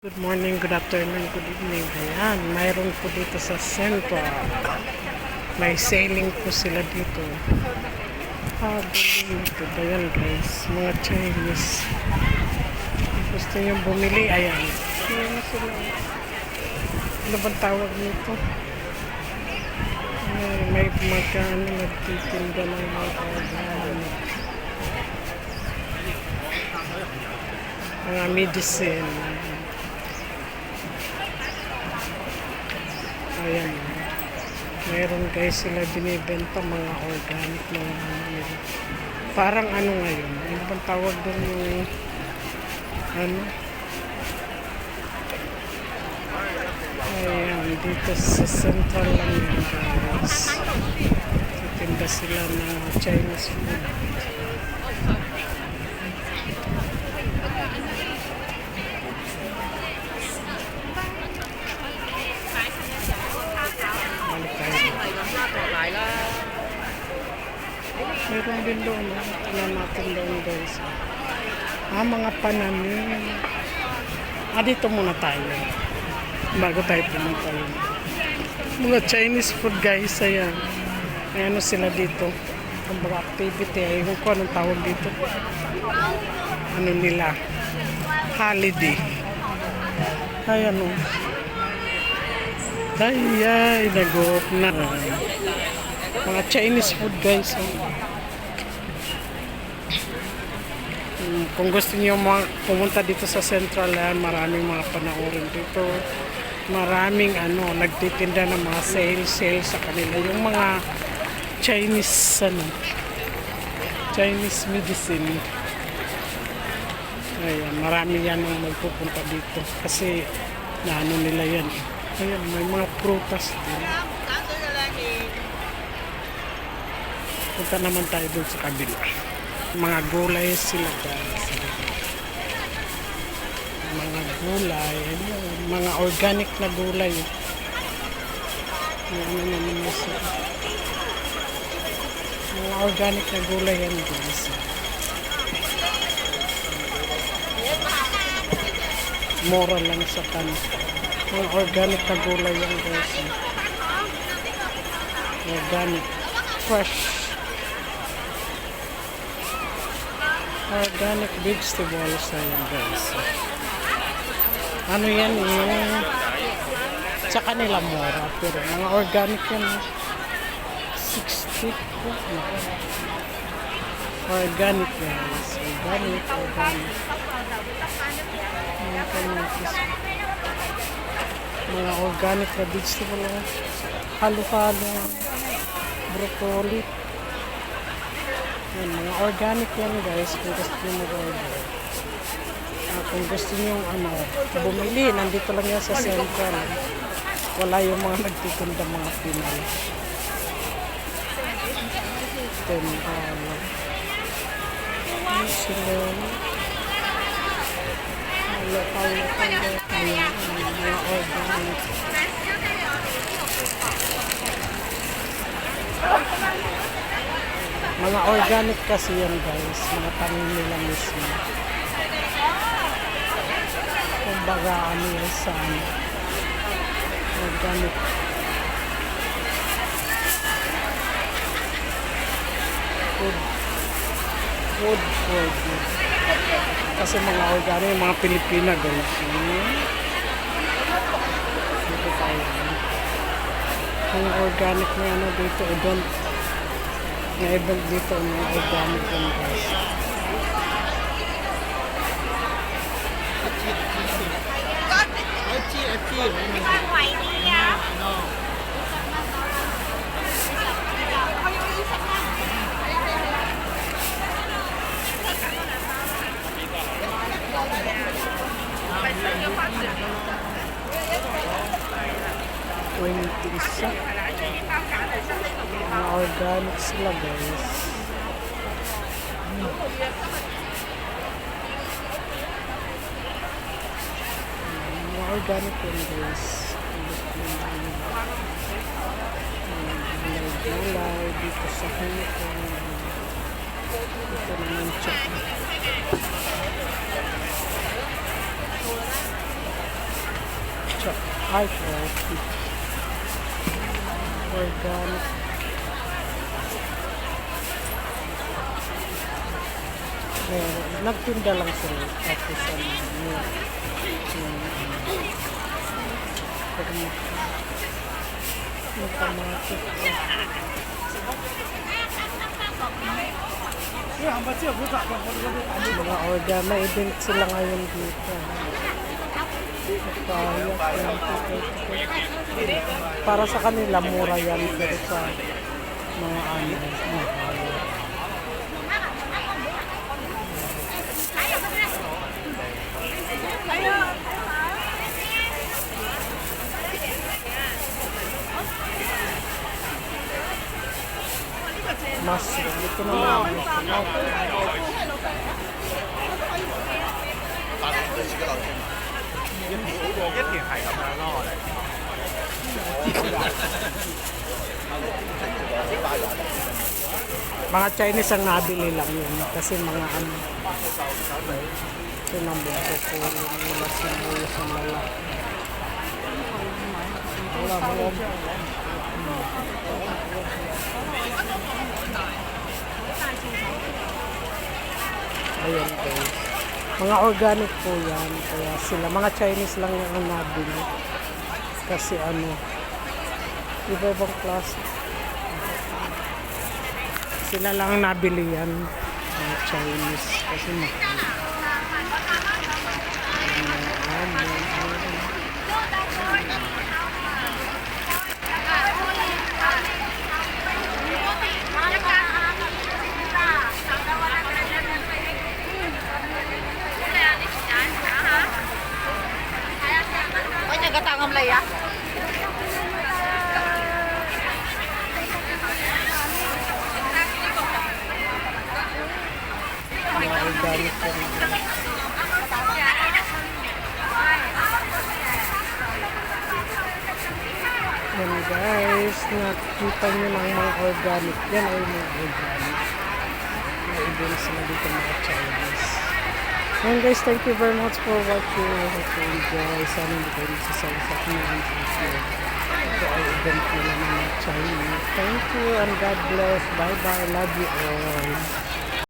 Good morning, good afternoon, good evening. Ayan, mayroon po dito sa Central. May sailing po sila dito. Bilhin ito. Ayan guys, mga Chinese. Gusto nyo bumili, ayan. Ayan na sila. Ano bang tawag nito? May magkano nagtitinda ng mga organic. Mga medicine. Ayan. Meron guys sila binibenta mga organic na ano. Parang ano ngayon. Ano bang tawag doon yung ano? Ayan. Dito sa Central lang yan guys. Titinda sila ng Chinese food. Meron din doon. Tingnan natin doon guys. Mga pananim. Dito muna tayo. Bago tayo pumunta yun. Mga Chinese food guys. Ayan. May ano sila dito. Ang mga activity. Ayun ko anong tawag dito. Ano nila. Holiday. Ayan o. Ay, nag-oop na. Mga Chinese food guys. Kung gusto niyo pumunta dito sa Central, maraming mga panoorin dito. Maraming nagtitinda ng mga sale sa kanila. Yung mga Chinese Chinese medicine. Ayan, marami yan ang magpupunta dito. Kasi naano nila yan. Ayan, may mga prutas din. Punta naman tayo doon sa kabila. Mga gulay sila guys. Mga gulay. Mga organic na gulay. Mga organic na gulay yan guys. Mura lang sa mga organic na gulay yan guys. Organic. Fresh. Organic vegetables ayan guys. Ano yan yung sa kanila mura pero mga organic yan 60 organic guys. Organic mga organic na vegetables halo-halo broccoli. Yan, mga organic yan guys kung gusto nyo mag-order. Kung gusto nyo bumili, nandito lang yan sa Central. Wala yung mga nagtitinda mga Pinay. $10. Sila local ayan, mga organic. Mga organic kasi yan guys, mga tanim nila mismo. Kumbaga yan sa organic. Food. Kasi mga organic, mga Pilipina guys. Dito tayo. Mga organic na dito, udon. Na-event dito ang mga organic yan guys. Isa. Mga organic sila guys. Mga organic yun guys. Gulay dito sa Hongkong. Ito naman chocolate. Ay, coffee. Organic. Nagtinda lang sila. Tapos kamatis. Mga order, may event sila ngayon dito. Para sa kanila, mura yan. Pero sa mga ano, mahal. Mushroom. Ito naman. 一田係咁樣咯，我哋。Mga Chinese ang nabili lang yun. Kasi mga ano. Ito ng buko ko. Wala sibuyas ang lalaki. Wala mo. Ayan guys. Mga organic po yan. Kaya sila, mga Chinese lang yung ang nabili. Kasi ano, iba-ibang klase. Sila lang ang nabili yan. Mga Chinese. Kasi mahal. Gatangam laya. Organic po rin. Yan guys, nakita nyo ng mga organic. Yan ay mga organic. May ibig sila dito mga Chinese. Yan guys, thank you very much for watching. I hope you enjoy. Sana hindi kayo nagsasalsak nyo ang video. Ito ay event nila ng mga Chinese. Thank you and God bless. Bye bye. Love you all.